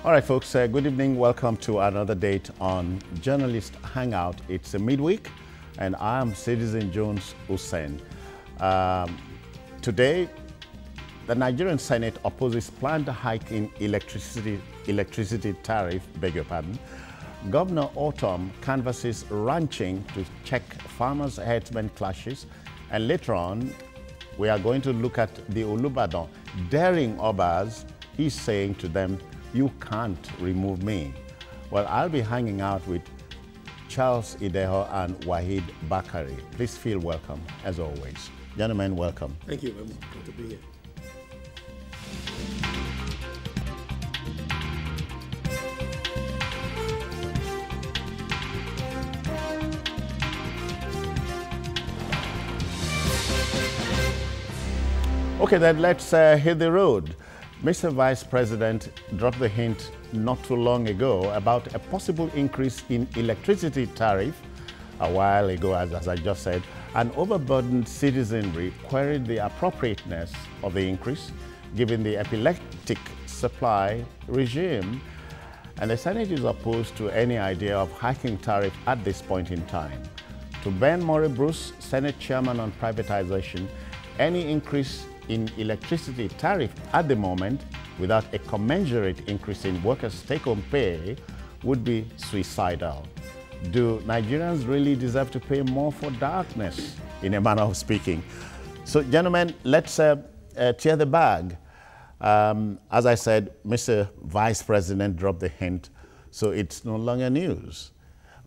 All right, folks, good evening. Welcome to another date on Journalist Hangout. It's a midweek, and I am Citizen Jones Hussein. Today, the Nigerian Senate opposes planned hike in electricity tariff, beg your pardon. Governor Autumn canvasses ranching to check farmers' herdsmen clashes. And later on, we are going to look at the Olubadan daring Obas. He's saying to them, "You can't remove me." Well, I'll be hanging out with Charles Ideho and Wahid Bakari. Please feel welcome, as always. Gentlemen, welcome. Thank you very much. Good to be here. Okay, then let's hit the road. Mr. Vice President dropped the hint not too long ago about a possible increase in electricity tariff a while ago, as I just said. An overburdened citizenry queried the appropriateness of the increase, given the epileptic supply regime. And the Senate is opposed to any idea of hiking tariff at this point in time. To Ben Murray Bruce, Senate Chairman on privatization, any increase in electricity tariff at the moment without a commensurate increase in workers' take-home pay would be suicidal. Do Nigerians really deserve to pay more for darkness, in a manner of speaking? So, gentlemen, let's tear the bag. As I said, Mr. Vice President dropped the hint, so it's no longer news.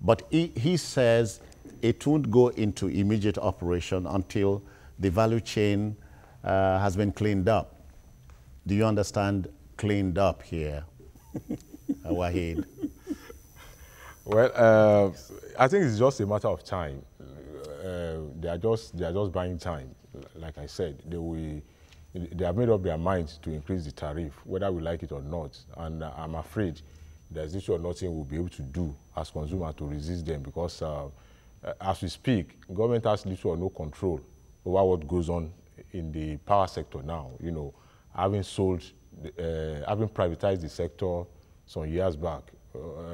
But he says it won't go into immediate operation until the value chain has been cleaned up. Do you understand cleaned up here, Wahid? Well, I think it's just a matter of time. They are just buying time. Like I said, they have made up their minds to increase the tariff, whether we like it or not. And I'm afraid there's little or nothing we'll be able to do as consumers to resist them, because as we speak, government has little or no control over what goes on in the power sector now. You know, having privatized the sector some years back,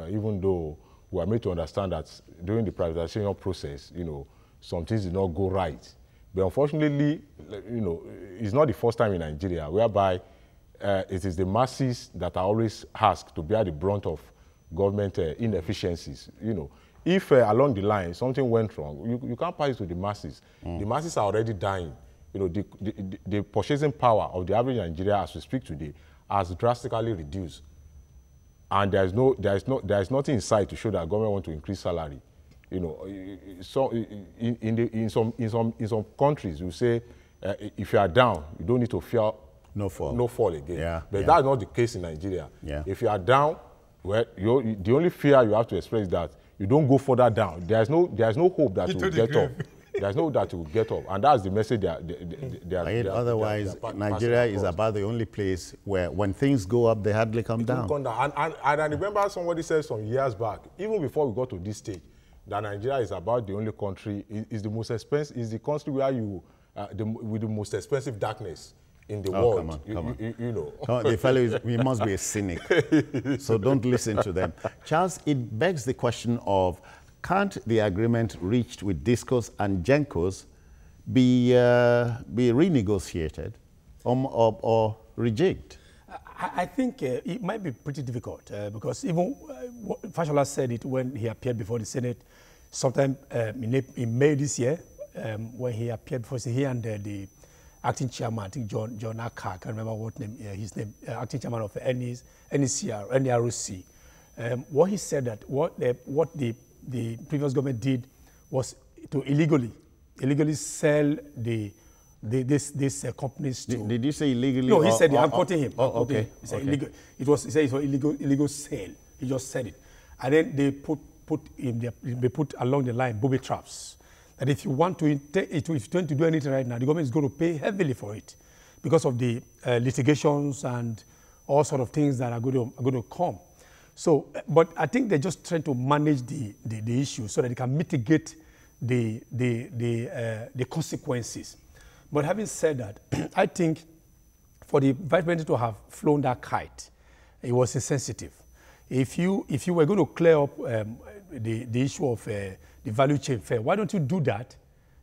even though we are made to understand that during the privatization process, you know, some things did not go right. But unfortunately, you know, it's not the first time in Nigeria whereby it is the masses that are always asked to bear the brunt of government inefficiencies. You know, if along the line something went wrong, you can't pass it to the masses. The masses are already dying. You know, the purchasing power of the average Nigerian as we speak today has drastically reduced, and there is nothing in sight to show that government want to increase salary. You know, so in some countries you say if you are down, you don't need to fear no fall again. Yeah, but that's not the case in Nigeria. Yeah. If you are down, well, the only fear you have to express is that you don't go further down. There's no hope that you will get up. There's no that will get up, and that's the message they are. Otherwise, Nigeria is about the only place where when things go up, they hardly come down. And I remember somebody said some years back, even before we got to this stage, that Nigeria is about the only country, is the most expensive, is the country where you, with the most expensive darkness in the world. Come on. You know. Come on, the fellow he must be a cynic, so don't listen to them. Charles, it begs the question of, can't the agreement reached with Discos and Gencos be renegotiated or rejigged? I think it might be pretty difficult because even Fashola said it when he appeared before the Senate sometime in May this year, when he appeared before he and the acting chairman, I think John Akka, I can't remember what name his name, acting chairman of NEROC. What he said that what the previous government did was to illegally sell these companies to. Did you say illegally? No, he said I'm quoting him. Okay. He said illegal. He said it was illegal sale. He just said it, and then they put along the line booby traps. That if you want to do anything right now, the government is going to pay heavily for it because of the litigations and all sort of things that are going to come. So, but I think they're just trying to manage the issue so that they can mitigate the consequences. But having said that, I think for the Vice President to have flown that kite, it was insensitive. If you were going to clear up the issue of the value chain fare, why don't you do that?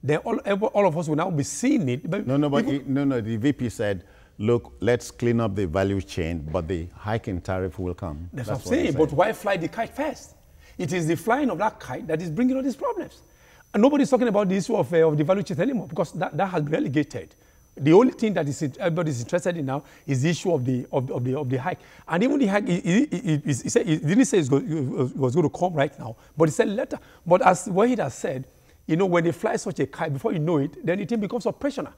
Then all of us will now be seeing it. But no, the VP said, look, let's clean up the value chain, but the hike in tariff will come. That's what I'm saying. But why fly the kite first? It is the flying of that kite that is bringing all these problems. And nobody's talking about the issue of the value chain anymore, because that has been relegated. The only thing that everybody's interested in now is the issue of the hike. And even the hike, he didn't say it was going to come right now, but he said later. But as Wahid has said, you know, when they fly such a kite, before you know it, then the thing becomes operational.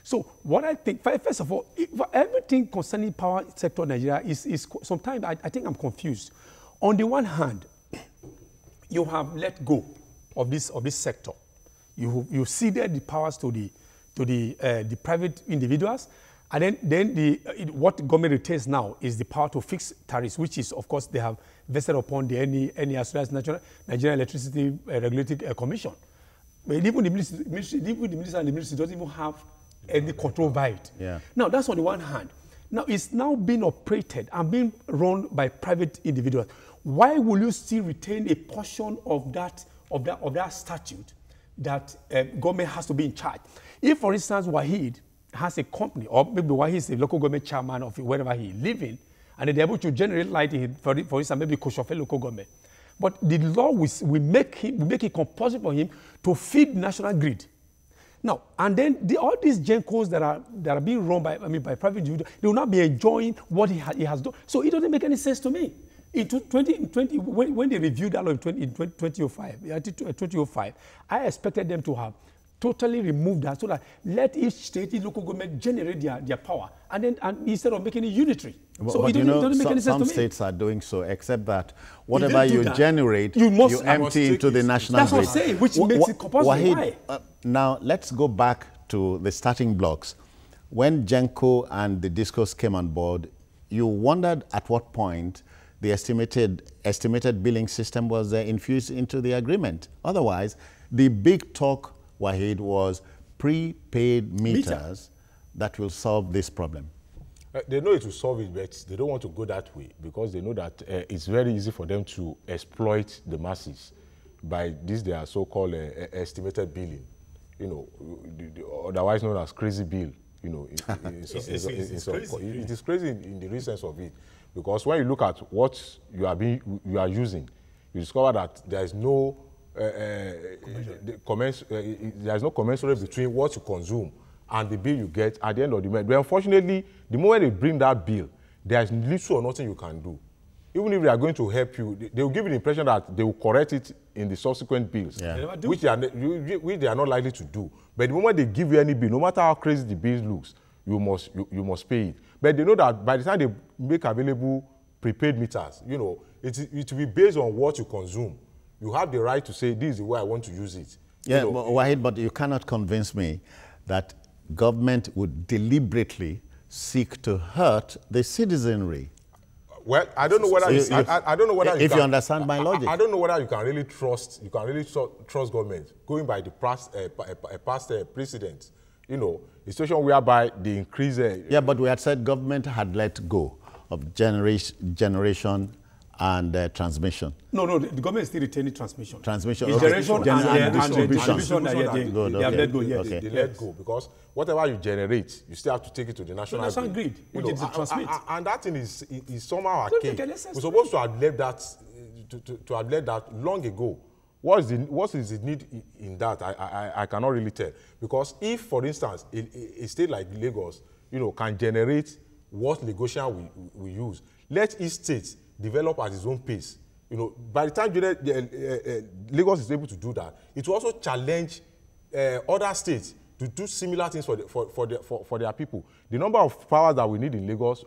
So what I think, first of all, everything concerning power sector in Nigeria is sometimes I think I'm confused. On the one hand, you have let go of this sector. You ceded the powers to the private individuals, and then what government retains now is the power to fix tariffs, which is, of course, they have vested upon the NE as well as Nigerian Electricity Regulatory Commission. But even the ministry and the ministry doesn't even have any control by it. Yeah. Now, that's on the one hand. Now, it's now being operated and being run by private individuals. Why will you still retain a portion of that statute that government has to be in charge? If, for instance, Wahid has a company, or maybe Wahid is a local government chairman of wherever he is living, and they're able to generate light, for instance, maybe Koshofe local government. But the law will make it compulsory for him to feed the national grid. Now, and then all these gencos that are being run by private individuals, they will not be enjoying what he has done. So it doesn't make any sense to me. In 2020, when they reviewed that law in 2005, I expected them to have totally removed that, so that let each state, each local government generate their power, and instead of making it unitary. So it doesn't make any sense to me. Some states are doing so, except that whatever you generate, you empty into the national grid. That's what I'm saying, which makes it compulsory. Wahid, now let's go back to the starting blocks. When Genco and the Discos came on board, you wondered at what point the estimated billing system was infused into the agreement. Otherwise, the big talk, Wahid, was prepaid meters that will solve this problem. They know it will solve it, but they don't want to go that way, because they know that it's very easy for them to exploit the masses by this their so-called estimated billing, you know, otherwise known as crazy bill. You know, it is crazy in the real sense of it, because when you look at what you are using, you discover that there is no there's no commensurate between what you consume and the bill you get at the end of the month. But unfortunately, the moment they bring that bill, there is little or nothing you can do. Even if they are going to help you, they will give you the impression that they will correct it in the subsequent bills, which they are not likely to do. But the moment they give you any bill, no matter how crazy the bill looks, you must pay it. But they know that by the time they make available prepaid meters, you know, it will be based on what you consume. You have the right to say, this is the way I want to use it. Yeah, you know, Wahid, but you cannot convince me that government would deliberately seek to hurt the citizenry. Well, I don't know whether I don't know whether if you understand my logic. I don't know whether you can really trust government going by the past precedent. You know, a situation whereby the increase. Yeah, but we had said government had let go of generation and transmission. No, the government is still retaining transmission. Transmission, okay. Generation and distribution. They have let go, yes. They let go, because whatever you generate, you still have to take it to the national grid. Which is the transmit. And that thing is somehow archaic. We're supposed to have left that to have left that long ago. What is the need in that? I cannot really tell. Because if, for instance, a state like Lagos, you know, can generate what negotiation we use, let each state develop at its own pace. You know, by the time Lagos is able to do that, it will also challenge other states to do similar things for their people. The number of powers that we need in Lagos,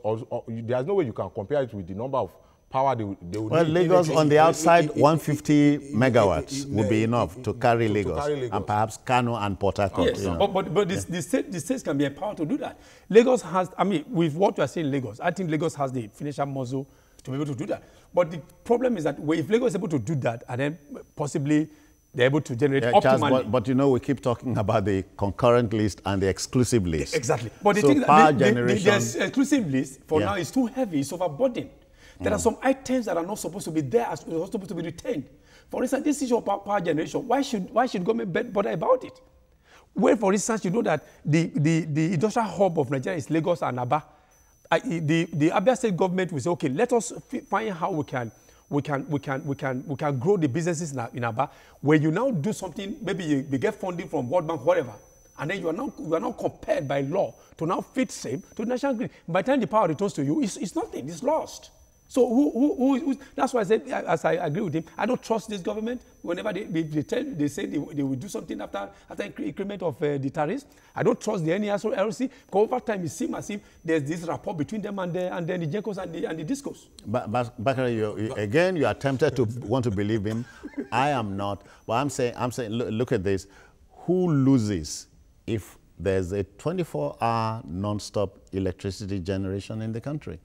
there's no way you can compare it with the number of power they would well, need. Lagos on the outside, 150 megawatts would be enough to carry Lagos, and perhaps Kano and Port Harcourt. Yes, you know. but the states can be empowered to do that. Lagos has, I mean, with what you are saying, Lagos, I think Lagos has the financial muscle to be able to do that. But the problem is that if Lagos is able to do that, and then possibly they're able to generate optimally. Charles, but you know, we keep talking about the concurrent list and the exclusive list. Exactly. But the so thing power that generation, the exclusive list for now is too heavy, it's overburdened. There are some items that are not supposed to be there, as are supposed to be retained. For instance, this issue of power generation, why should government bother about it? Where, for instance, you know that the industrial hub of Nigeria is Lagos and Aba. The Abia State government will say, okay, let us find how we can grow the businesses in Aba. Where you now do something, maybe you get funding from World Bank, whatever, and then you are now compelled by law to now fit same to the national grid. By the time the power returns to you, it's nothing, it's lost. So who that's why I said, as I agree with him, I don't trust this government. Whenever they say they will do something after increment of the tariffs, I don't trust the NERC, because over time it seems as if there's this rapport between them and then the Gencos and the Discos. But Bakari, again, you are tempted to want to believe him. I am not. But I'm saying, look at this. Who loses if there's a 24-hour non-stop electricity generation in the country?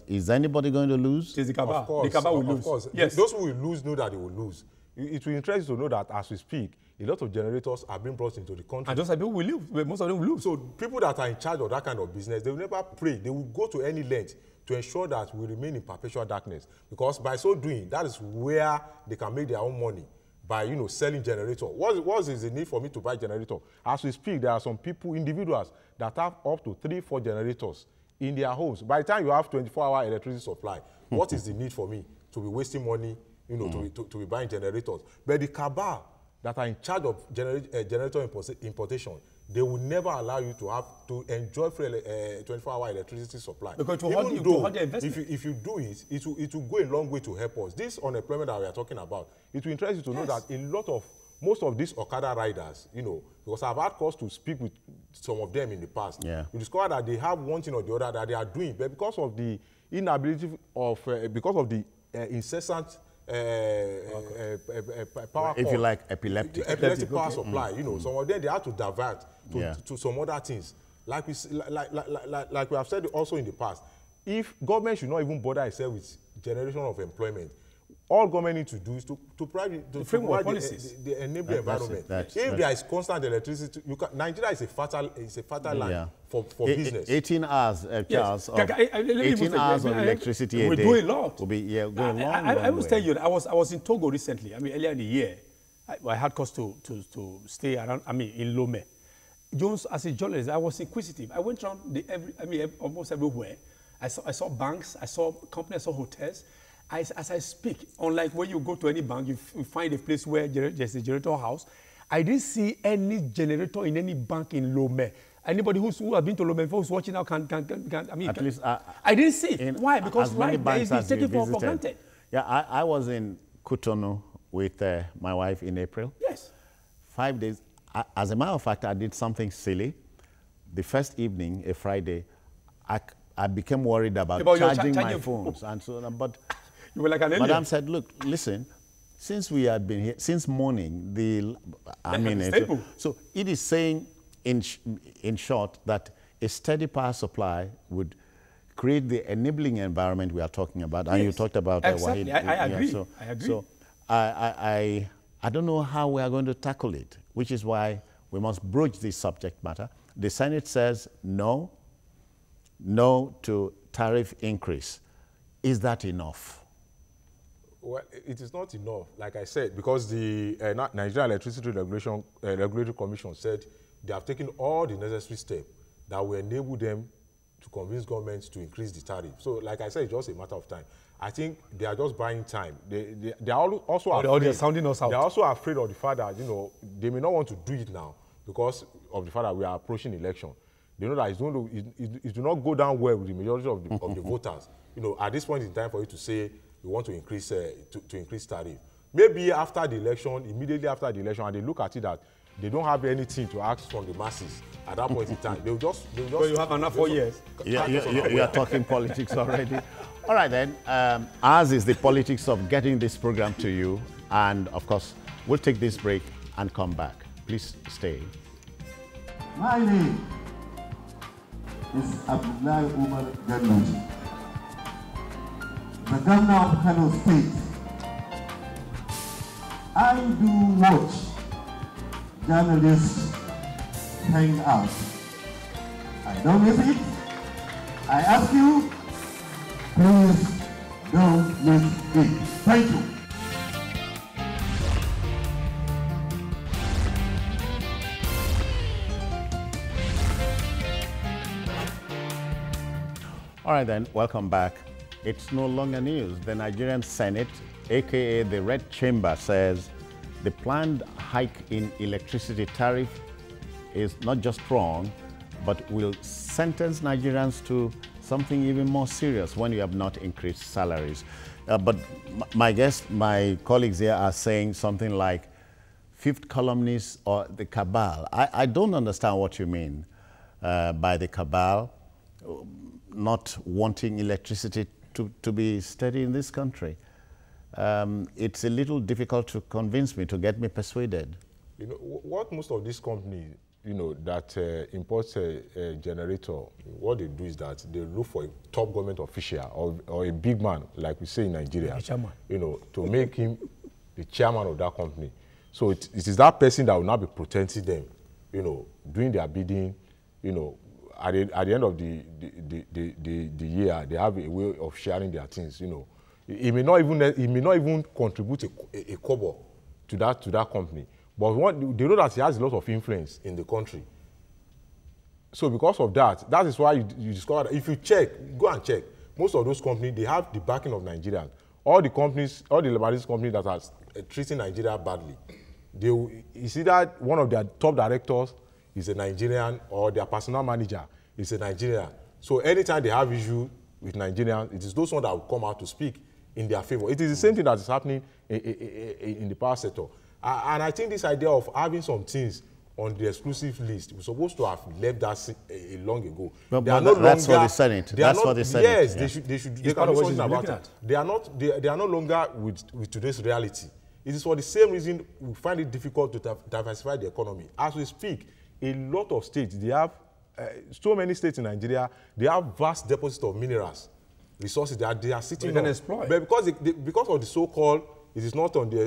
Is anybody going to lose? It's the cabal. Of course, the cabal will lose. Of course. Yes. Those who will lose know that they will lose. It will interest you to know that as we speak, a lot of generators are being brought into the country. And those people will lose. Most of them will lose. So people that are in charge of that kind of business, they will never pray. They will go to any length to ensure that we remain in perpetual darkness. Because by so doing, that is where they can make their own money. By selling generator. What is the need for me to buy generator? As we speak, there are some people, individuals, that have up to 3-4 generators in their homes. By the time you have 24-hour electricity supply, what is the need for me to be wasting money, to be buying generators? But the cabal that are in charge of generator importation, they will never allow you to enjoy free 24-hour electricity supply. Because if you do it, it will go a long way to help us. This unemployment that we are talking about, it will interest you to know that most of these Okada riders, because I've had cause to speak with some of them in the past, you discover that they have one thing or the other that they are doing, but because of the inability of, because of the incessant power, if you like, epileptic power supply, some of them they have to divert to some other things. Like we have said also in the past, if government should not even bother itself with generation of employment, all government needs to do is to provide the enabling environment. If there is constant electricity, Nigeria is a fertile land for business. 18 hours, Charles, 18 hours of electricity a day. We do a lot. Will be going long. I will tell you, I was in Togo recently. Earlier in the year, I had cause to stay around. In Lomé. Jones, as a journalist, I was inquisitive. I went around almost everywhere. I saw banks, I saw companies, I saw hotels. As I speak, unlike when you go to any bank, you find a place where there's a generator house. I didn't see any generator in any bank in Lomé. Anybody who has been to Lomé, who's watching now at least I didn't see. Why? Because life is taken for granted. Yeah, I was in Cotonou with my wife in April. Yes. 5 days. As a matter of fact, I did something silly. The first evening, a Friday, I became worried about charging my phones and so on. But you were like an alien. Madam said, look, listen, since we had been here, since morning, so it is saying in short that a steady power supply would create the enabling environment we are talking about. And you talked about exactly. Wahid. I agree. I agree. So I don't know how we are going to tackle it, which is why we must broach this subject matter. The Senate says no to tariff increase. Is that enough? Well, it is not enough, like I said, because the Nigerian Electricity Regulatory Commission said they have taken all the necessary steps that will enable them to convince governments to increase the tariff. So, like I said, it's just a matter of time. I think they are just buying time. They are also afraid. They're sounding us out. They are also afraid of the fact that they may not want to do it now because of the fact that we are approaching election. They know that it do not go down well with the majority of the voters. At this point in time, for you to say we want to increase tariff, maybe after the election, immediately after the election, and they look at it that they don't have anything to ask from the masses at that point in time. They'll just. Well, you have another 4 years. You are talking politics already. All right then. Ours is the politics of getting this program to you, and of course, we'll take this break and come back. Please stay. My name is Abdullahi Umar Ganouchi, the governor of Kano State. I do watch journalists hang out. I don't miss it. I ask you, please Don't miss it. Thank you. All right then, welcome back. It's no longer news. The Nigerian Senate, aka the Red Chamber, says the planned hike in electricity tariff is not just wrong, but will sentence Nigerians to something even more serious when you have not increased salaries. But my guests, my colleagues here are saying something like fifth columnists or the cabal. I don't understand what you mean by the cabal not wanting electricity to be steady in this country. It's a little difficult to convince me, to get me persuaded. You know, what most of these companies, you know, that imports a generator, what they do is that they look for a top government official or a big man, like we say in Nigeria, you know, to make him the chairman of that company. So it is that person that will now be protecting them, you know, doing their bidding, you know. At the end of the year, they have a way of sharing their things, you know. He may not even contribute a kobo to that company. But they know that he has a lot of influence in the country. So because of that, that is why you discover that if you check, go and check, most of those companies, they have the backing of Nigerians. All the Lebanese companies that are treating Nigeria badly, you see that one of their top directors is a Nigerian, or their personal manager is a Nigerian. So anytime they have issue with Nigerians, it is those ones that will come out to speak in their favor. It is the same thing that is happening in the power sector. And I think this idea of having some things on the exclusive list, we're supposed to have left that long ago. But that's for the Senate. That's for the Senate. Yes, yeah. they can do something about it. They are no longer with today's reality. It is for the same reason we find it difficult to diversify the economy. As we speak, a lot of states, they have so many states in Nigeria, they have vast deposits of minerals, resources that they are sitting on. Exploit. But because of the so-called, it is on the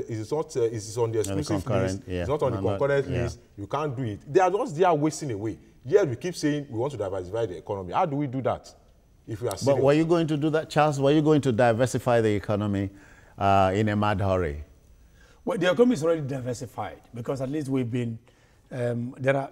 exclusive list, it's not on the concurrent list, you can't do it. They are just there wasting away. Yet we keep saying we want to diversify the economy. How do we do that if we are serious? But were you going to do that, Charles? Were you going to diversify the economy in a mad hurry? Well, the economy is already diversified because at least we've been the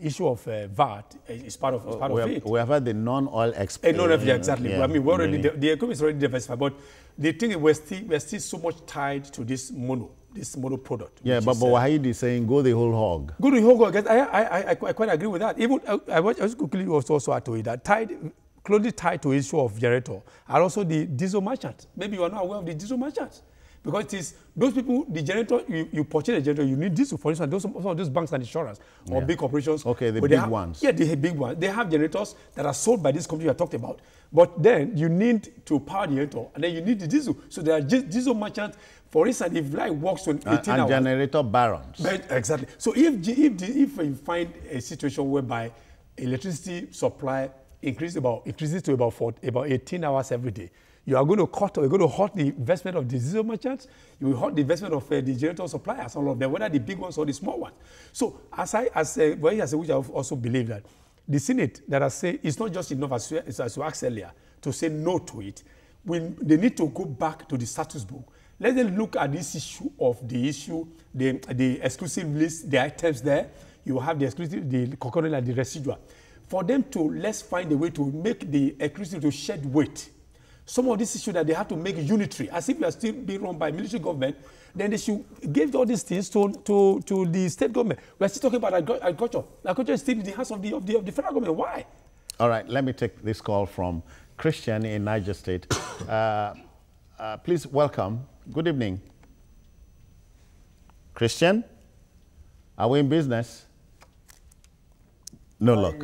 issue of VAT is part of it. We have had the non-oil export. Exactly. Yeah, I mean, the economy is already diversified, but the thing is we're still so much tied to this mono product. Yeah, but Wahid is saying go the whole hog. Go the whole hog. I quite agree with that. Even I was quickly also add to it that closely tied to the issue of generator are also the diesel merchants. Maybe you are not aware of the diesel merchants. Because it is those people, the generator, you purchase a generator, you need diesel. For instance, some of those banks and insurance or big corporations. Okay, the big ones. Yeah, the big ones. They have generators that are sold by this company you talked about. But then you need to power the generator, and then you need the diesel. So there are diesel merchants. For instance, if light works on 18 hours. And generator barons. Exactly. So if you find a situation whereby electricity supply increases to about 18 hours every day, you are going to halt the investment of the diesel merchants. You will halt the investment of the generator suppliers, all of them, whether the big ones or the small ones. So, which I also believe that the Senate that I say is not just enough, as you asked earlier, to say no to it. They need to go back to the status book. Let them look at this issue of the exclusive list, the items there. You have the exclusive, the concurrent and the residual. For them to let's find a way to make the exclusive to shed weight. Some of these issues that they have to make unitary, as if we are still being run by military government, then they should give all these things to the state government. We are still talking about agriculture. Agriculture is still in the hands of the federal government. Why? All right, let me take this call from Christian in Niger State. Please welcome. Good evening. Christian, are we in business? No luck.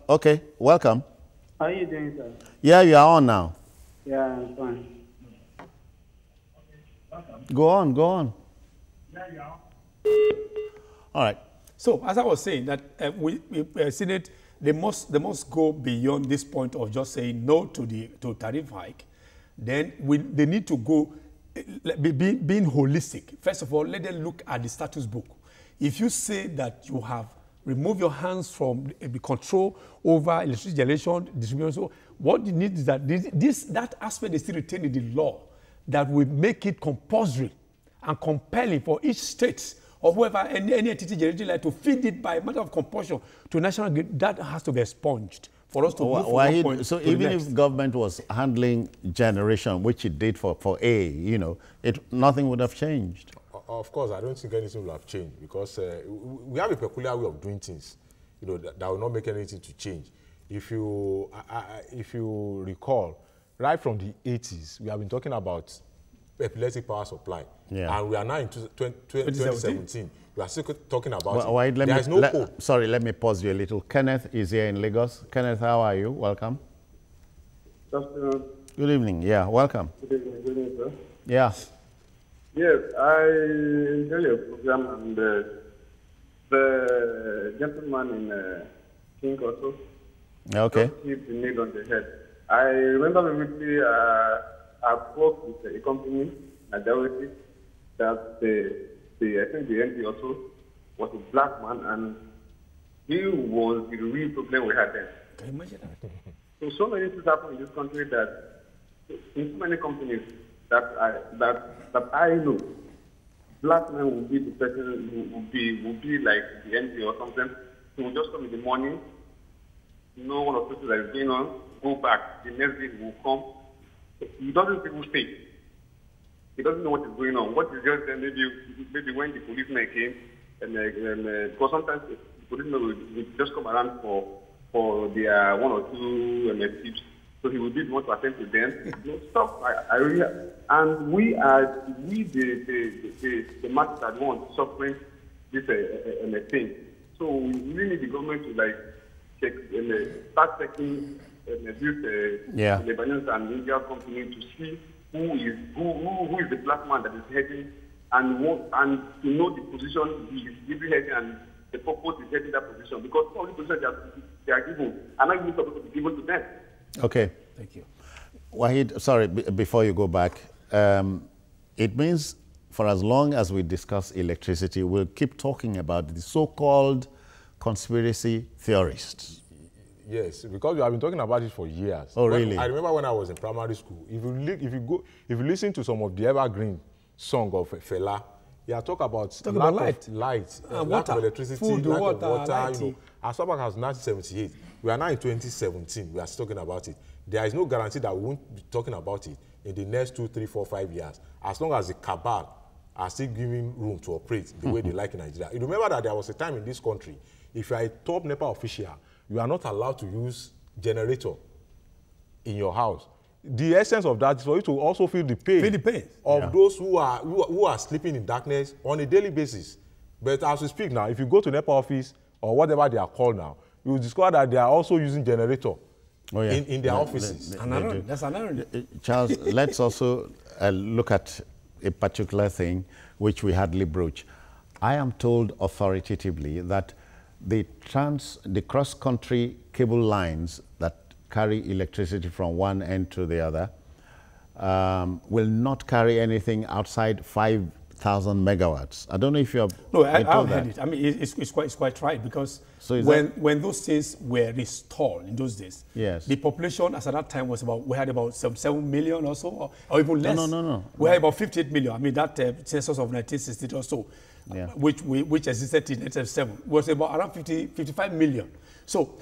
Okay, welcome. How are you doing, sir? Yeah, you are on now. Yeah, I'm fine. Go on. All right. So, as I was saying, that Senate, they must go beyond this point of just saying no to tariff hike. Then they need to go being holistic. First of all, let them look at the status book. If you say that you have remove your hands from the control over electricity generation, distribution. So what you need is that that aspect is still retained in the law that will make it compulsory and compelling for each state or whoever, any entity generating light to feed it by matter of compulsion to national grid. That has to be expunged for us to move from one point so to the even next. if government was handling generation, which it did for A, you know, nothing would have changed. Of course, I don't think anything will have changed because we have a peculiar way of doing things, you know, that will not make anything to change. If you recall, right from the 80s, we have been talking about epileptic power supply, and we are now in 2017. We are still talking about it. There is no hope. Sorry, let me pause you a little. Kenneth is here in Lagos. Kenneth, how are you? Welcome. Good afternoon. Good evening. Yeah, welcome. Good evening, sir. Yeah. Yes, I enjoy your program, and the gentleman in King also. Okay. Just hit the nail on the head. I remember vividly I worked with a company, Majority, that I think the MD also was a black man, and he was the real problem we had then. Can you imagine that? So many things happen in this country that in so many companies that I know, black men will be the person who will be like the MD or something. He will just come in the morning, know one of the things that is going on, go back. The next day he will come. He doesn't even stay. He doesn't know what is going on. What is just maybe when the policemen came, and because sometimes the policemen will just come around for their one or two tips. So he will be the one to attend to them. Stuff I really, and we are the masses that want suffering this thing. So we really need the government to like check start checking this Lebanese and India company to see who is the black man that is heading and to know the position he is giving heading and the purpose is heading that position, because all the positions they are given are not even supposed to be given to them. Okay. Thank you. Wahid, sorry, before you go back, it means for as long as we discuss electricity, we'll keep talking about the so-called conspiracy theorists. Yes, because we have been talking about it for years. Oh, really? I remember when I was in primary school, if you listen to some of the evergreen song of Fela, you talk about light, lack of electricity, food, lack water, of water, light, you know. As far back as 1978, we are now in 2017, we are still talking about it. There is no guarantee that we won't be talking about it in the next 2, 3, 4, 5 years, as long as the cabal are still giving room to operate the way they like in Nigeria. You remember that there was a time in this country, if you are a top NEPA official, you are not allowed to use generator in your house. The essence of that is for you to also feel the pain, of those who are sleeping in darkness on a daily basis. But as we speak now, if you go to NEPA office or whatever they are called now, you will discover that they are also using generator in their offices. That's another. Charles, let's also look at a particular thing which we hardly broach. I am told authoritatively that the cross-country cable lines that carry electricity from one end to the other will not carry anything outside 5,000 megawatts. I don't know if you have. No, I've heard it. I mean, it's quite right, because so when those things were installed in those days, yes, the population as at that time was we had about 7 million or so, or even less. No. We had about 58 million. I mean, that census of 1960 or so. Yeah. Which existed in 1977 was about around 55 million. So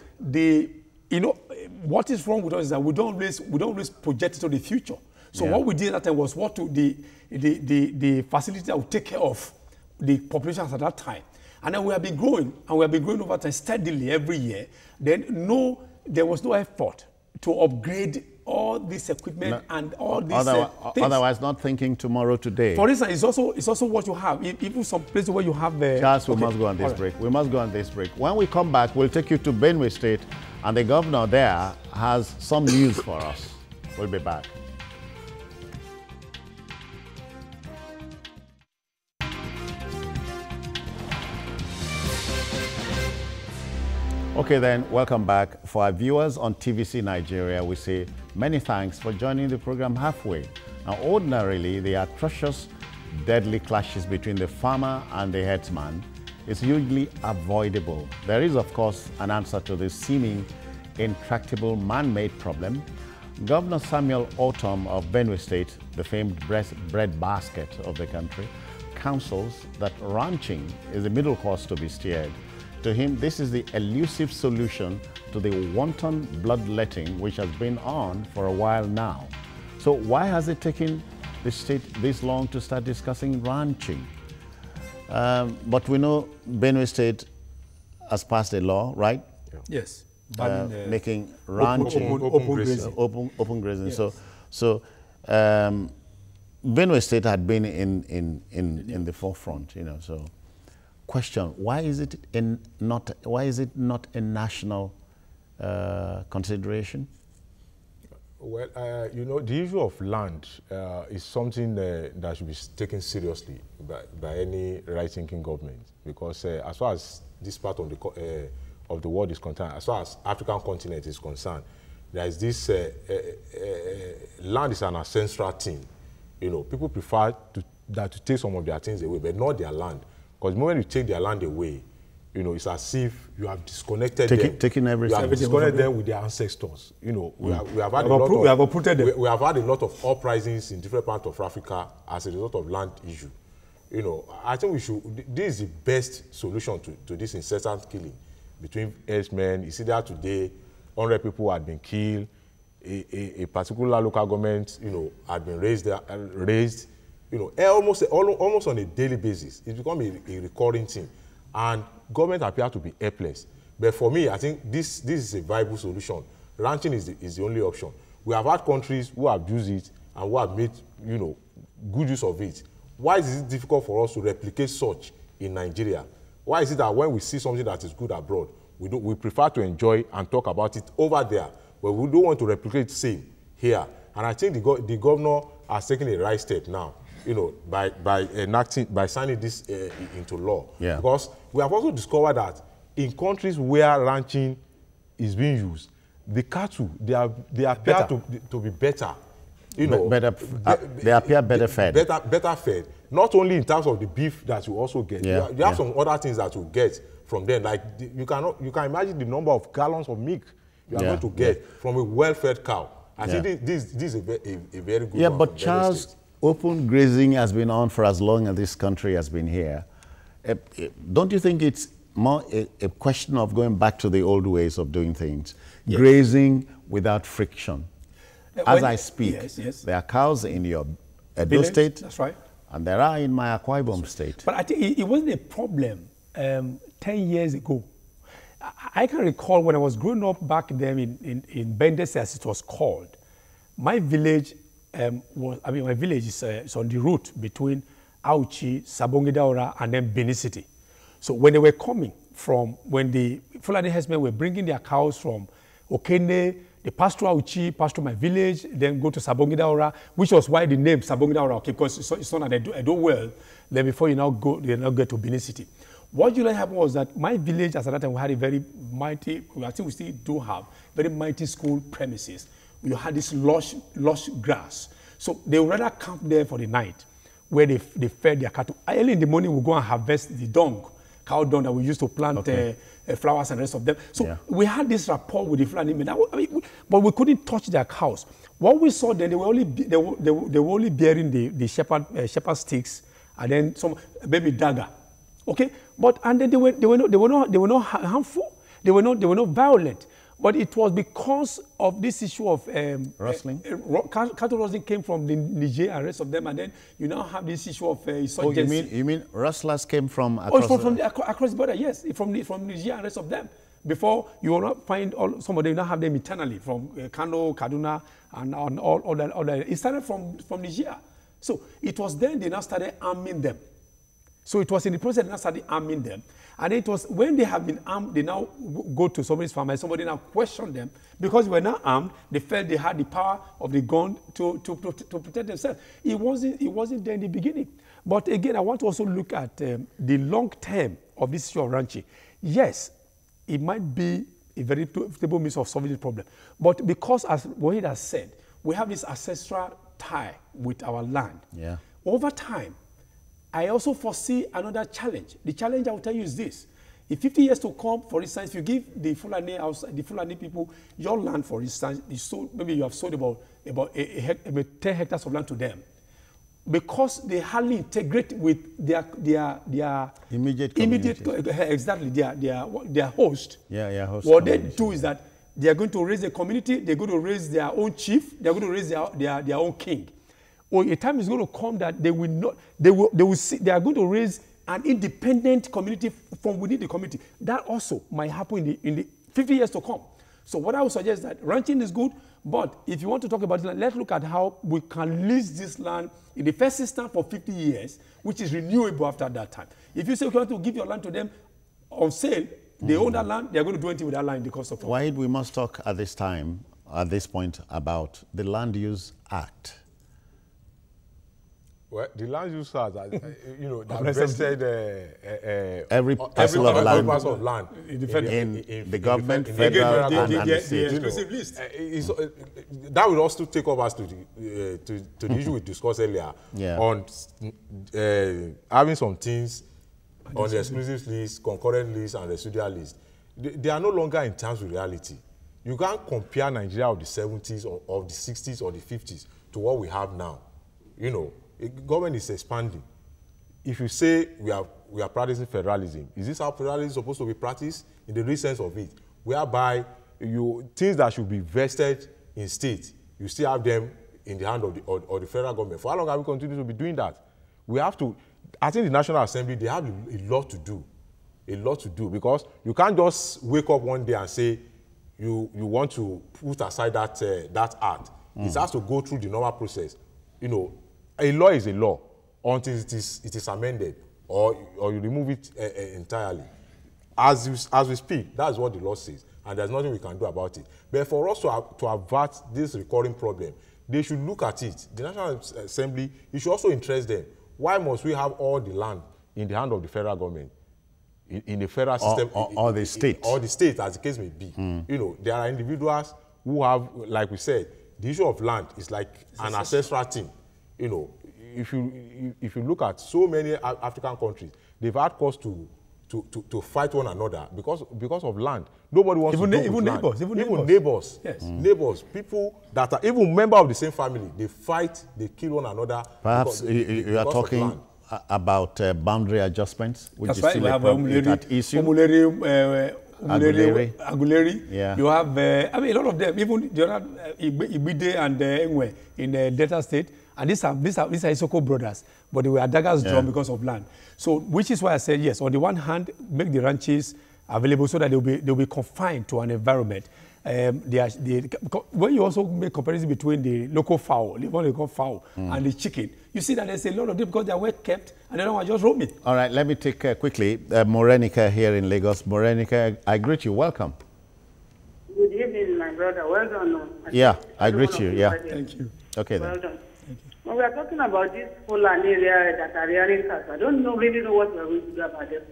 what is wrong with us is that we don't always project to the future. So what we did at that time was the facility that would take care of the population at that time. And then we have been growing, and we have been growing over time steadily every year. Then there was no effort to upgrade all this equipment and all these things. Otherwise, not thinking tomorrow today. For instance, it's also what you have. Even some places where you have Charles, we must go on this break. We must go on this break. When we come back, we'll take you to Benue State, and the governor there has some news for us. We'll be back. Okay then, welcome back. For our viewers on TVC Nigeria, we say many thanks for joining the program halfway. Now, ordinarily, the atrocious, deadly clashes between the farmer and the herdsman is usually avoidable. There is, of course, an answer to this seeming intractable man-made problem, Governor Samuel Ortom of Benue State, the famed bread basket of the country, counsels that ranching is the middle course to be steered. To him, this is the elusive solution to the wanton bloodletting which has been on for a while now. So why has it taken the state this long to start discussing ranching? But we know Benue State has passed a law, right? Yes. Making ranching open grazing. Yes. So Benue State had been in the forefront, you know. So, question: why is it not a national consideration? Well, you know, the issue of land is something that should be taken seriously by any right-thinking government, because as far as this part of the world is concerned, as far as African continent is concerned, there is this land is an ancestral thing. You know, people prefer to take some of their things away, but not their land, because the moment you take their land away, you know, it's as if you have disconnected them. Taking everything. You have disconnected them with their ancestors. You know, we have had a lot of uprisings in different parts of Africa as a result of land issue. You know, I think this is the best solution to this incessant killing between herdsmen. You see that today, 100 people had been killed. A particular local government, you know, had been raised, you know, almost on a daily basis. It's become a recurring thing. And government appear to be helpless. But for me, I think this is a viable solution. Ranching is the only option. We have had countries who have used it and who have made, you know, good use of it. Why is it difficult for us to replicate such in Nigeria? Why is it that when we see something that is good abroad, we prefer to enjoy and talk about it over there, but we don't want to replicate the same here? And I think the governor has taken a right step now, you know, by signing this into law. Yeah. Because we have also discovered that in countries where ranching is being used, the cattle, they appear to be better. You know, they appear better fed. Better fed. Not only in terms of the beef that you also get. Yeah, you have some other things that you get from them. Like you can imagine the number of gallons of milk you are going to get from a well-fed cow. I think this is a very good one. Yeah, but Charles, open grazing has been on for as long as this country has been here. Don't you think it's more a question of going back to the old ways of doing things? Yes. Grazing without friction. As I speak, there are cows in your Edo State. That's right. And there are in my Akwa Ibom State. But I think it wasn't a problem 10 years ago. I can recall when I was growing up back then in Bendes, as it was called. My village my village is on the route between Auchi, Sabongidaura, and then Benin City. So when they were coming when the Fulani herdsmen were bringing their cows from Okene, they passed through Auchi, passed through my village, then go to Sabongidaura, which was why the name Sabongidaura, okay, because it's not that I do well, then before you now get to Benin City. What usually happened was that my village, at that time, we had a very mighty, I think we still do have, very mighty school premises. We had this lush grass. So they would rather camp there for the night, where they fed their cattle. Early in the morning, we go and harvest the dung, cow dung that we used to plant flowers and the rest of them. So we had this rapport with the Fulani men, but we couldn't touch their cows. What we saw then, they were only bearing the shepherd sticks and then some baby dagger. Okay, and then they were not harmful. They were not violent. But it was because of this issue of rustling. Cattle rustling came from the Niger and rest of them, and then you now have this issue of insurgency. You mean rustlers came from across? Across the border, yes, from Niger and rest of them. Before you will not find some of them, you now have them internally from Kano, Kaduna, and all that. It started from Niger. So it was then they now started arming them. So it was in the process they now started arming them. And it was when they have been armed, they now go to somebody's farm and somebody now questioned them. Because they were not armed, they felt they had the power of the gun to protect themselves. It wasn't there in the beginning. But again, I want to also look at the long term of this issue of ranching. Yes, it might be a very stable means of solving the problem. But because, as Wahid has said, we have this ancestral tie with our land. Yeah. Over time, I also foresee another challenge. The challenge I will tell you is this. In 50 years to come, for instance, if you give the Fulani people your land, for instance, maybe you have sold about 10 hectares of land to them, because they hardly integrate with their immediate exactly their host. Host. What they do is that they are going to raise a community, they're going to raise their own chief, they're going to raise their own king. Or a time is going to come that they are going to raise an independent community from within the community. That also might happen in the 50 years to come. So what I would suggest is that ranching is good, but if you want to talk about it, let's look at how we can lease this land in the first instance for 50 years, which is renewable after that time. If you say you want to give your land to them on sale, they own that land, they're going to do anything with that land in the course of time. Why we must talk at this point, about the Land Use Act. Well, the Land Use Act, that vested every parcel of land in the government, federal, and the state. Exclusive list. That will also take us to the issue we discussed earlier on having some things on the exclusive list, concurrent list, and residual list. They are no longer in terms with reality. You can't compare Nigeria of the 70s or of the 60s or the 50s to what we have now. Government is expanding. If you say we are practicing federalism, is this how federalism is supposed to be practiced? In the real sense of it, whereby things that should be vested in state, you still have them in the hand of the federal government. For how long have we continued to be doing that? We have to. I think the National Assembly, they have a lot to do. A lot to do, because you can't just wake up one day and say you want to put aside that act. It has to go through the normal process. A law is a law until it is amended or you remove it entirely. As we speak, that's what the law says, and there's nothing we can do about it. But for us to avert this recurring problem, they should look at it. The National Assembly, it should also interest them. Why must we have all the land in the hand of the federal government, in the federal system, or the state? Or the state, as the case may be. There are individuals who have, like we said, the issue of land is like an ancestral thing. If you look at so many African countries, they've had cause to fight one another because of land. Nobody wants to deal with land. Even neighbors. Yes. Neighbors, people that are even members of the same family, they fight, they kill one another. Perhaps you are talking about boundary adjustments, which is still that issue. Aguleri. Yeah. You have, a lot of them, even Ibide and Engwe in Delta State. And these are Isoko brothers, but they were daggers drawn because of land. So, which is why I said, yes, on the one hand, make the ranches available so that they'll be confined to an environment. When you also make comparison between the local fowl, what they call fowl, and the chicken, you see that there's a lot of them because they are well kept and they don't just roaming. All right, let me take quickly Morenica here in Lagos. Morenica, I greet you. Welcome. Good evening, my brother. Well done. I greet you. Yeah. Thank you. Okay, well then. Done. When we are talking about this Fulani area that are rearing cats, I don't really know what we are going to do about them.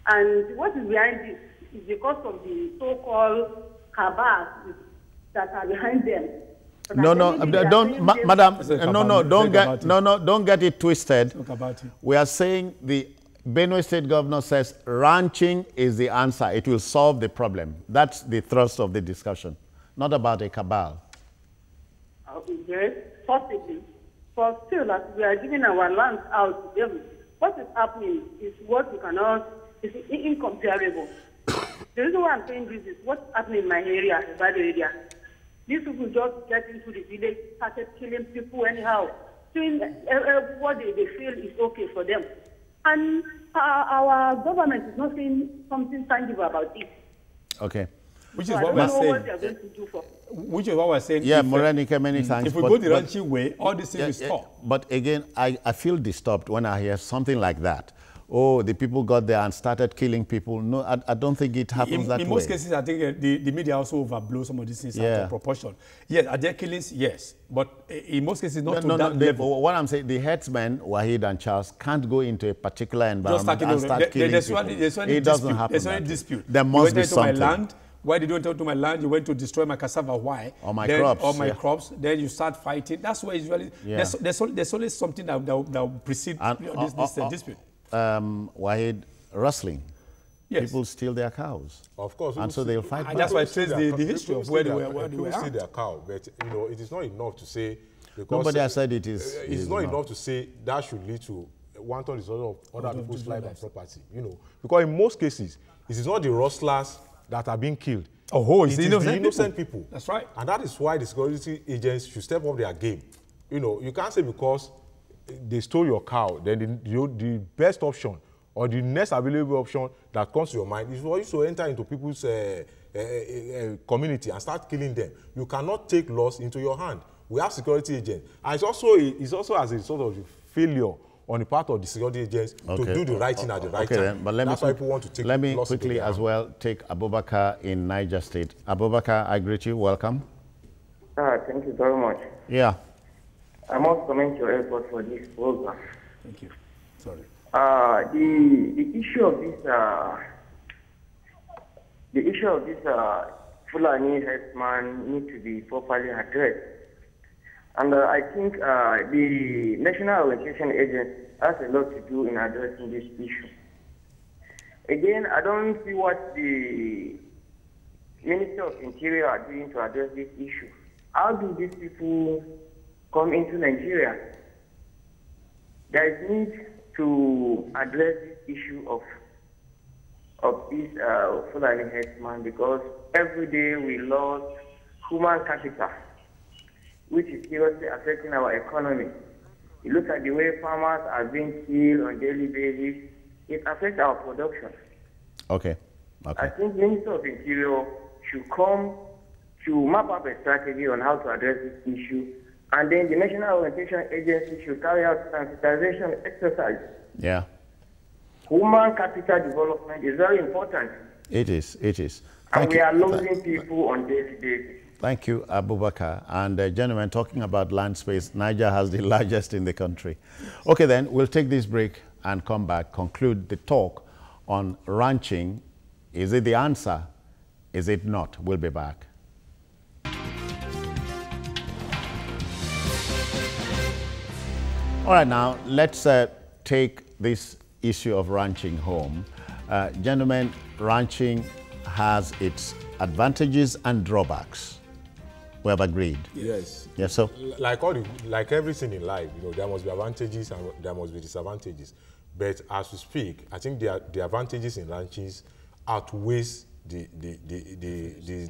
And what is behind this is because of the so-called cabals that are behind them. Don't get it twisted. Talk about it. We are saying the Benue State Governor says ranching is the answer. It will solve the problem. That's the thrust of the discussion, not about a cabal. Yes, possibly. But still, as we are giving our lands out to them, what is happening is what we cannot, is incomparable. The reason why I'm saying this is what's happening in my area, the bad area. These people just get into the village, started killing people anyhow, doing what they feel is okay for them. And our government is not saying something tangible about it. Okay. Which is what we're saying. Which is what we're saying. Yeah, Morenica, many thanks. If we go the ranching way, all these things will stop. But again, I feel disturbed when I hear something like that. Oh, the people got there and started killing people. No, I don't think it happens that way. In most cases, I think the media also overblow some of these things out of proportion. Yes, are there killings? Yes. But in most cases, not to that level. What I'm saying, the headsmen, Wahid and Charles, can't go into a particular environment and start killing people. It doesn't happen. There's any dispute. There must be something. My land. Why did you enter to my land? You went to destroy my cassava. Why? Or my crops. Or my crops. Then you start fighting. That's why usually there's always something that will precede this dispute. Wahid, rustling. people steal their cows. Of course. And so they'll fight back. That's why I trace the history of where they were. People steal their cow, but it is not enough to say. Because nobody has said it is. It's not enough to say that should lead to wanton disorder of other people's life and property. Because in most cases, it is not the rustlers that are being killed. It's the innocent people. That's right. And that is why the security agents should step up their game. You can't say because they stole your cow, then the best option or the next available option that comes to your mind is for you to enter into people's community and start killing them. You cannot take laws into your hand. We have security agents. And it's also as a sort of failure on the part of the security agents to do the right thing at the right time. Then, but that's why people want to take Let me quickly as well take Abubakar in Niger State. Abubakar, I greet you. Welcome. Thank you very much. Yeah. I must commend your effort for this program. Thank you. Sorry. The issue of this Fulani herdsman needs to be properly addressed. And I think the National Orientation Agency has a lot to do in addressing this issue. Again, I don't see what the Minister of Interior are doing to address this issue. How do these people come into Nigeria? There is need to address this issue of this Fulani herdsman, because every day we lost human capital, which is seriously affecting our economy. You look at the way farmers are being killed on a daily basis, it affects our production. Okay. I think the Minister of Interior should come to map up a strategy on how to address this issue, and then the National Orientation Agency should carry out sensitization exercise. Yeah. Human capital development is very important. It is. And we are losing people on a daily basis. Thank you, Abubakar. And gentlemen, talking about land space, Niger has the largest in the country. Okay, then we'll take this break and come back, conclude the talk on ranching. Is it the answer? Is it not? We'll be back. All right, now let's take this issue of ranching home. Gentlemen, ranching has its advantages and drawbacks. We have agreed. Yes. Yes, so like everything in life, there must be advantages and there must be disadvantages. But as we speak, I think the advantages in ranches outweighs the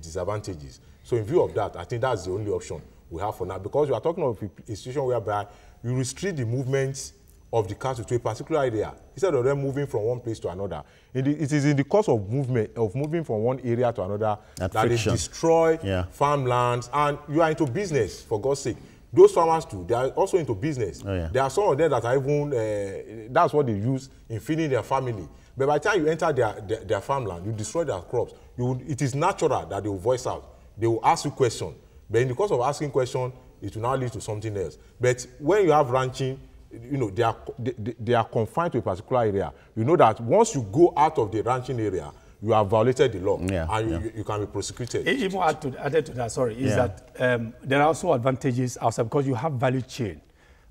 disadvantages. So in view of that, I think that's the only option we have for now, because we are talking of a situation whereby you restrict the movements of the cattle to a particular area instead of them moving from one place to another. It is in the course of moving from one area to another that they destroy farmlands, and you are into business, for God's sake. Those farmers too, they are also into business. Oh, yeah. There are some of them that are even, that's what they use in feeding their family. But by the time you enter their farmland, you destroy their crops, it is natural that they will voice out. They will ask you questions. But in the course of asking questions, it will now lead to something else. But when you have ranching, they are confined to a particular area. You know that once you go out of the ranching area, you have violated the law, and you can be prosecuted. Even added to that, is that there are also advantages outside, because you have value chain.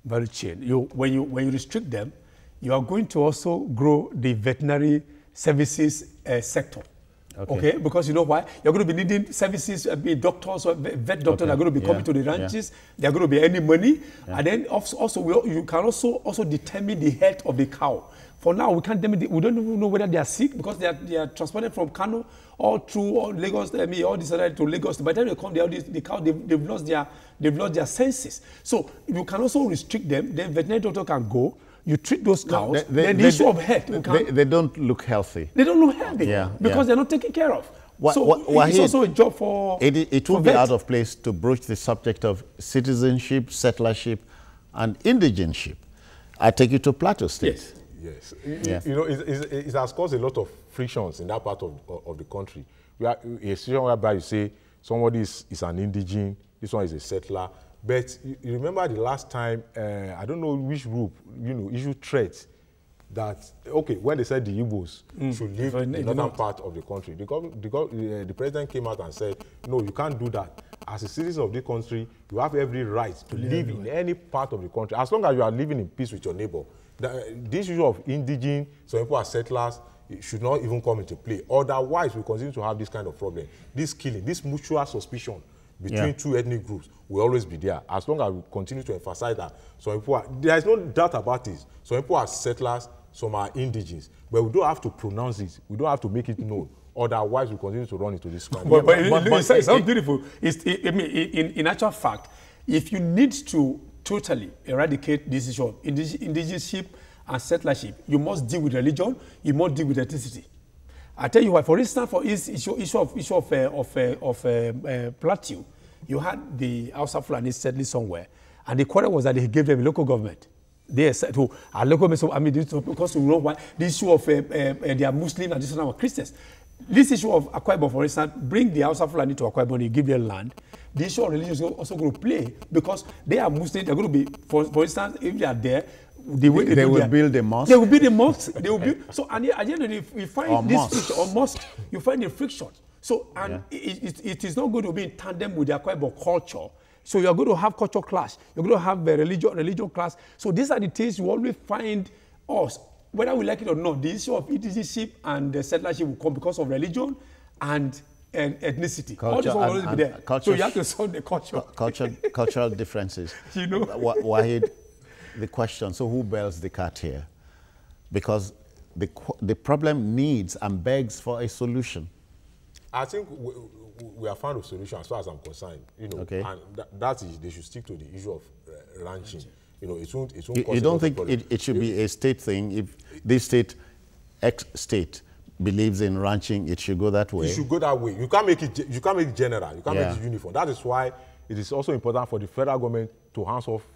When you restrict them, you are going to also grow the veterinary services sector. Okay, because you know why? You're going to be needing services, doctors or vet doctors are going to be coming to the ranches. They're going to be earning money, and then also you can also determine the health of the cow. For now, we can't determine. We don't even know whether they are sick, because they are transported from Kano all through Lagos. All this other to Lagos. By the time they come, the cow they've lost their senses. So you can also restrict them. Then veterinary doctor can go. You treat those cows, then the issue of health. They don't look healthy. They don't look healthy because they're not taken care of. It's also a job for It would be out of place to broach the subject of citizenship, settlership, and indigenship. I take you to Plateau State. Yes. It has caused a lot of frictions in that part of the country. We are a situation whereby you say somebody is an indigene, this one is a settler. But you remember the last time, I don't know which group, issued threats that, when they said the Igbos should live in the northern part of the country, the president came out and said, no, you can't do that. As a citizen of the country, you have every right to live in any part of the country, as long as you are living in peace with your neighbor. This issue of indigene, some people are settlers, it should not even come into play. Otherwise, we continue to have this kind of problem. This killing, this mutual suspicion between two ethnic groups will always be there. As long as we continue to emphasize that some people are, there is no doubt about this. Some people are settlers, some are indigenous. But we don't have to pronounce it. We don't have to make it known. Otherwise, we continue to run into this crime. But it sounds beautiful. In actual fact, if you need to totally eradicate this issue of indigenship and settlership, you must deal with religion, you must deal with ethnicity. I tell you why. For instance, for issue of Plateau, you had the Hausa Fulani settling somewhere, and the quarrel was that they gave them a local government. They said to our local government, I mean, because you know why the issue of they are Muslims and this are Christians. This issue of Akwa Ibom, for instance, bring the Hausa Fulani to Akwa Ibom, you give them land. The issue of religion is also going to play because they are Muslims. They're going to be, for instance, if they are there, they will build a mosque. They will build a mosque. They will build. So, and at the end of the day, we find this friction, or mosque, you find the friction. So, and it is not going to be in tandem with the Akwa Ibom culture. So, you are going to have culture clash. You're going to have a religion clash. So, these are the things you always find us, whether we like it or not. The issue of indigenship and settlership will come because of religion and ethnicity. Culture all this will always be there. Culture, so, you have to solve the culture. Cultural differences. You know, Wahid, the question, so who bails the cat here? Because the problem needs and begs for a solution. I think we have found a solution as far as I'm concerned. You know, and that is they should stick to the issue of ranching. You know, it won't you don't think it should be a state thing? If this state, X state, believes in ranching, it should go that way? It should go that way. You can't make it. You can't make it general. You can't make it uniform. That is why it is also important for the federal government to hands off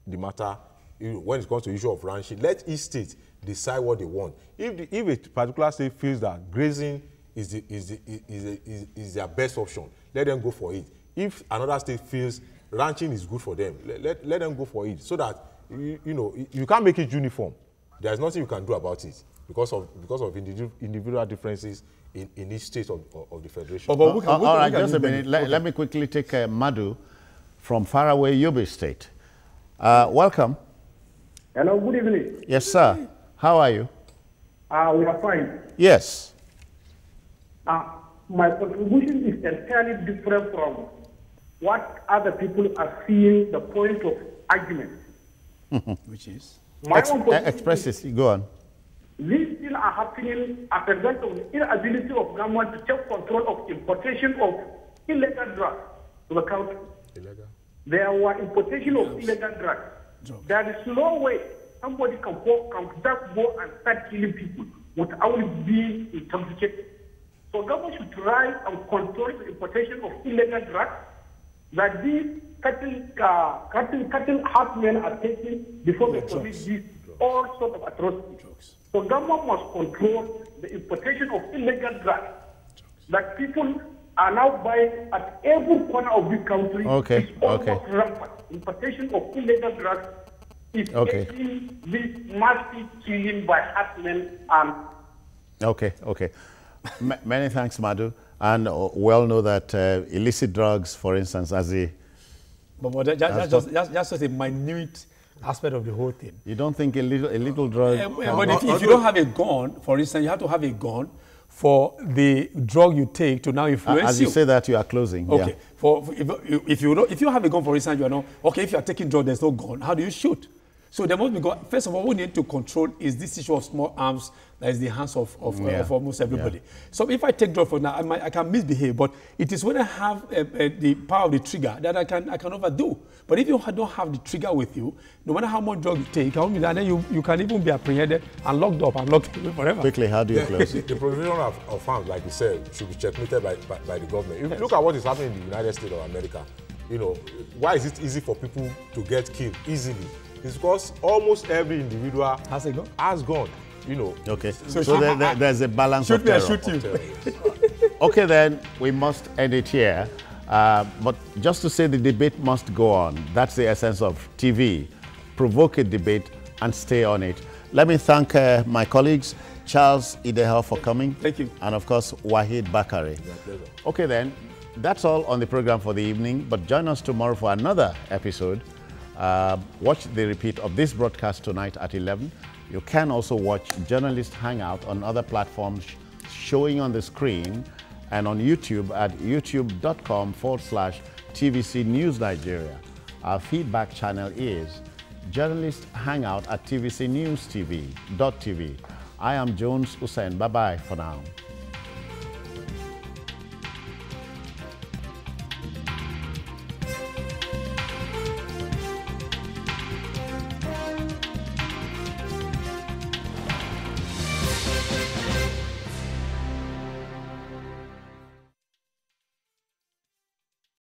the matter. When it comes to the issue of ranching, let each state decide what they want. If a particular state feels that grazing is their best option, let them go for it. If another state feels ranching is good for them, let them go for it. So that you can't make it uniform. There's nothing you can do about it because of individual differences in each state of the federation. All right, just a minute. Let me quickly take Madu from faraway Yobe State. Welcome. Hello, good evening. Yes, sir. How are you? We are fine. Yes. My contribution is entirely different from what other people are seeing the point of argument. Which is? Express this. Go on. These things are happening as a result of the inability of government to take control of importation of illegal drugs to the country. Illegal. There were importation of illegal drugs. There is no way somebody can just go and start killing people without being intoxicated. So government should try and control the importation of illegal drugs that these cattle herdsmen are taking before they commit these all sorts of atrocities. So government must control the importation of illegal drugs that people are now buying at every corner of this country. It's almost rampant. Importation of illegal drugs is making this massive killing by herdsmen and... Okay. Many thanks, Madhu. And we all know that illicit drugs, for instance, as a... But that's just a minute aspect of the whole thing. You don't think a little drug... but if you don't have a gun, for instance, you have to have a gun for the drug you take to now influence you. As you say that, you are closing. Okay. If you have a gun, for instance, you know, okay, if you are taking drugs, there's no gun. How do you shoot? So there must be gun. First of all, what we need to control is this issue of small arms that is the hands of almost everybody. So if I take drugs for now, I can misbehave, but it is when I have the power of the trigger that I can overdo. But if you don't have the trigger with you, no matter how much drug you take, and then you can even be apprehended and locked up and locked away forever. Quickly, how do you close? The provision of arms, like you said, should be checkmated by the government. If you look at what is happening in the United States of America, you know, why is it easy for people to get killed easily? It's because almost every individual has gone. You know. Okay. So there's a balance of terror. Shoot me, I shoot you. Okay, then we must end it here. But just to say the debate must go on. That's the essence of TV. Provoke a debate and stay on it. Let me thank my colleagues, Charles Ideha, for coming. Thank you. And of course, Wahid Bakari. Okay, then. That's all on the program for the evening. But join us tomorrow for another episode. Watch the repeat of this broadcast tonight at 11. You can also watch Journalist Hangout on other platforms showing on the screen and on YouTube at youtube.com/TVC News Nigeria. Our feedback channel is Journalist Hangout at TVC News TV. I am Jones Hussein. Bye-bye for now.